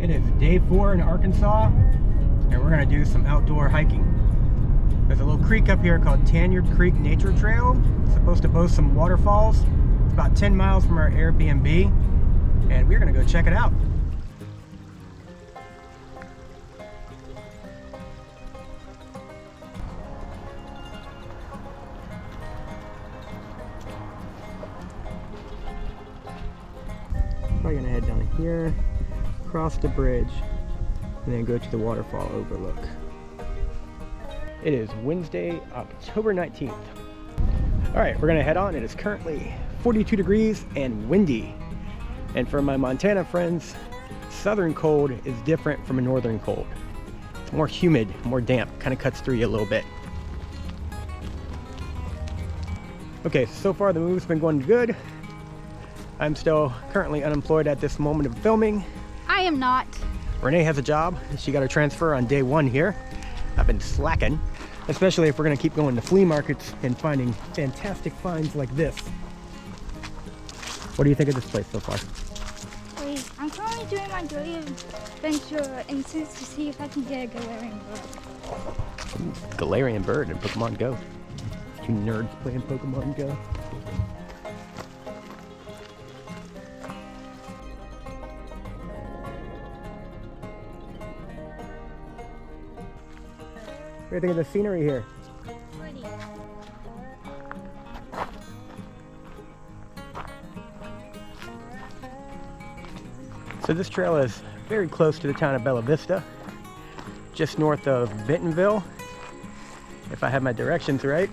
It is day 4 in Arkansas, and we're gonna do some outdoor hiking. There's a little creek up here called Tanyard Creek Nature Trail. It's supposed to boast some waterfalls. It's about 10 miles from our Airbnb, and we're gonna go check it out. Probably gonna head down here, cross the bridge, and then go to the waterfall overlook. It is Wednesday, October 19th. All right, we're gonna head on. It is currently 42 degrees and windy. And for my Montana friends, southern cold is different from a northern cold. It's more humid, more damp, kind of cuts through you a little bit. Okay, so far the move's been going good. I'm still currently unemployed at this moment of filming. I am not. Renee has a job. She got her transfer on day 1 here. I've been slacking, especially if we're gonna keep going to flea markets and finding fantastic finds like this. What do you think of this place so far? Wait, I'm currently doing my daily adventure instance to see if I can get a Galarian bird. Ooh, Galarian bird in Pokemon Go. You nerds playing Pokemon Go. What do you think of the scenery here? Pretty. So this trail is very close to the town of Bella Vista, just north of Bentonville, if I have my directions right.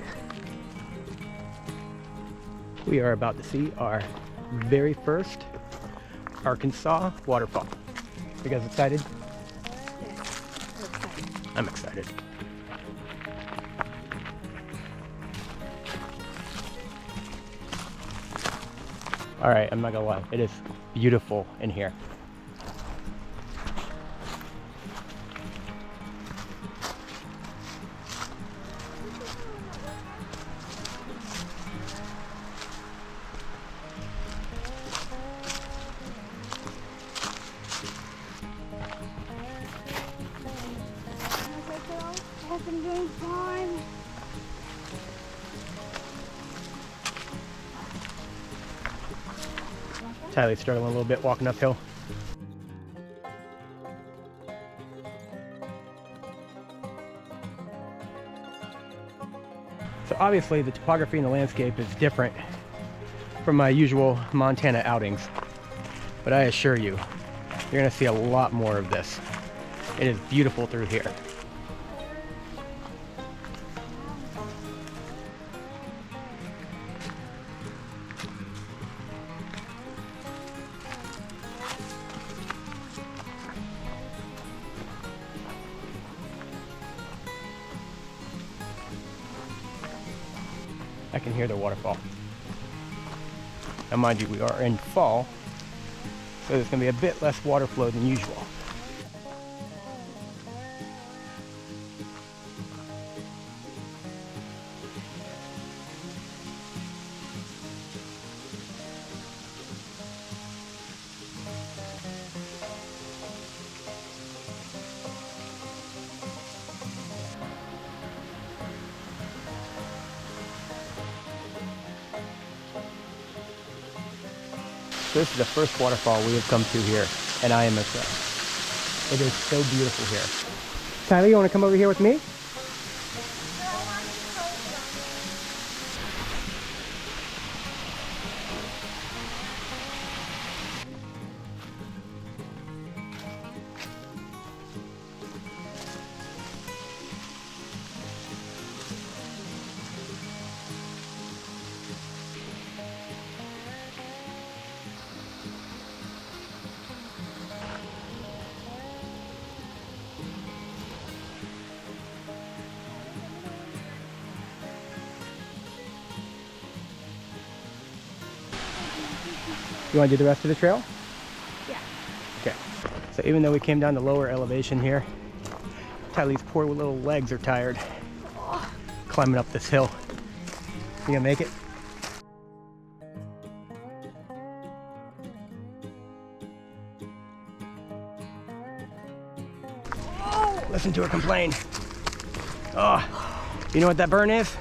We are about to see our very first Arkansas waterfall. You guys excited? Yes, I'm excited. I'm excited. All right, I'm not gonna lie, it is beautiful in here. I've been doing fine. Tyler's struggling a little bit walking uphill. So obviously the topography and the landscape is different from my usual Montana outings, but I assure you, you're gonna see a lot more of this. It is beautiful through here. I can hear the waterfall. Now mind you, we are in fall, so there's going to be a bit less water flow than usual. This is the first waterfall we have come to here, and I am impressed. It is so beautiful here. Tyler, you want to come over here with me? You want to do the rest of the trail? Yeah. Okay. So even though we came down the lower elevation here, Tylee's poor little legs are tired climbing up this hill. You gonna make it? listen to her complain. Oh, you know what that burn is?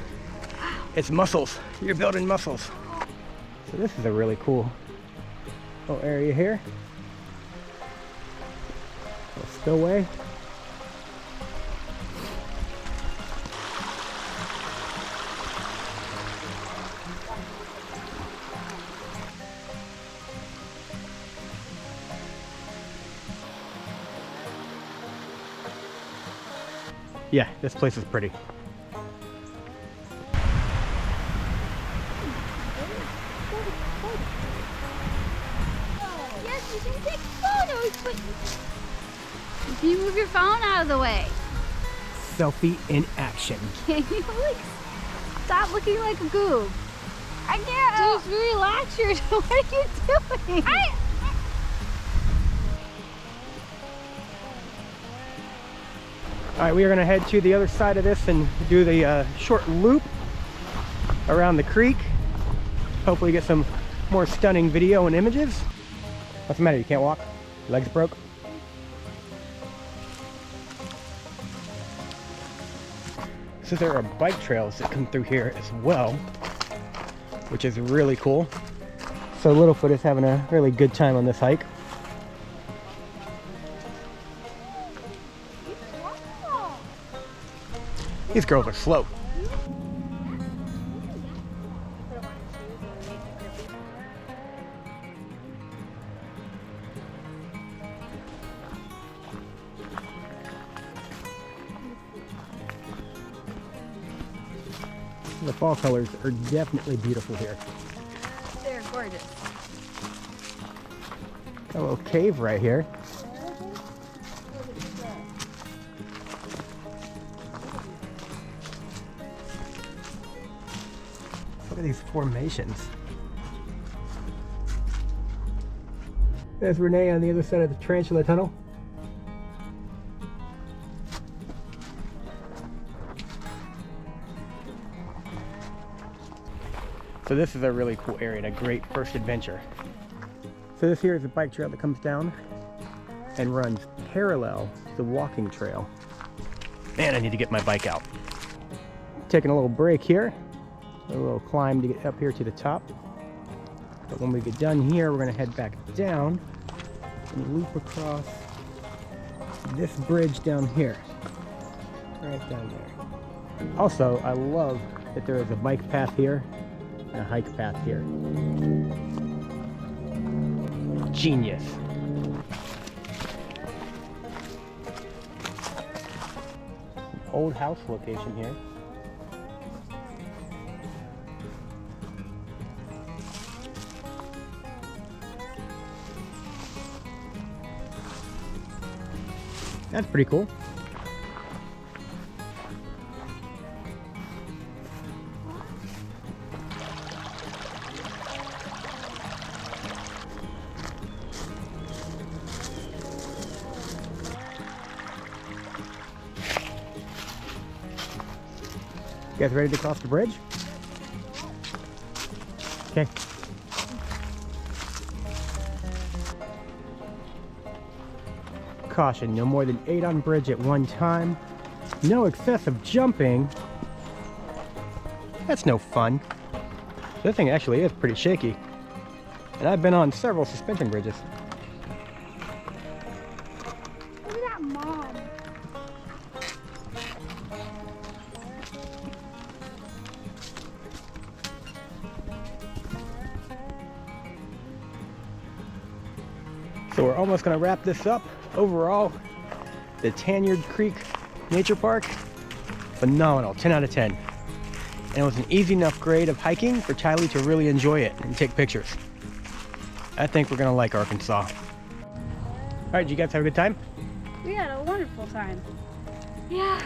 It's muscles. You're building muscles. So this is a really cool little area here. A spillway. Yeah, this place is pretty. Yes, you can take photos, but if you move your phone out of the way. Selfie in action. Can you like stop looking like a goof? I can't. Just relax your. What are you doing? All right, we are gonna head to the other side of this and do the short loop around the creek. Hopefully get some more stunning video and images. What's the matter, you can't walk? Your legs broke? So there are bike trails that come through here as well, which is really cool. So Littlefoot is having a really good time on this hike. These girls are slow. The fall colors are definitely beautiful here. They're gorgeous. A little cave right here. Look at these formations. There's Renee on the other side of the tarantula tunnel. So this is a really cool area and a great first adventure. So this here is a bike trail that comes down and runs parallel to the walking trail. Man, I need to get my bike out. Taking a little break here. A little climb to get up here to the top. But when we get done here, we're gonna head back down and loop across this bridge down here. Right down there. Also, I love that there is a bike path here and a hike path here. Genius. Old house location here. That's pretty cool. You guys ready to cross the bridge? Okay. Caution, no more than 8 on bridge at one time. No excessive jumping. That's no fun. This thing actually is pretty shaky. And I've been on several suspension bridges. Look at that mom. So we're almost going to wrap this up. Overall, the Tanyard Creek Nature Park, phenomenal, 10 out of 10. And it was an easy enough grade of hiking for Tylee to really enjoy it and take pictures. I think we're going to like Arkansas. All right, did you guys have a good time? We had a wonderful time. Yeah.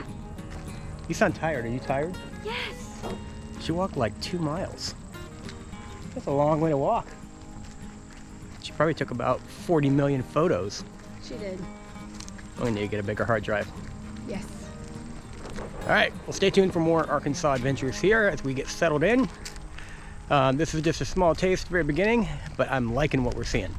You sound tired. Are you tired? Yes. She walked like 2 miles. That's a long way to walk. She probably took about 40 million photos. She did. We need to get a bigger hard drive. Yes. All right, well, stay tuned for more Arkansas adventures here as we get settled in. This is just a small taste at the very beginning, but I'm liking what we're seeing.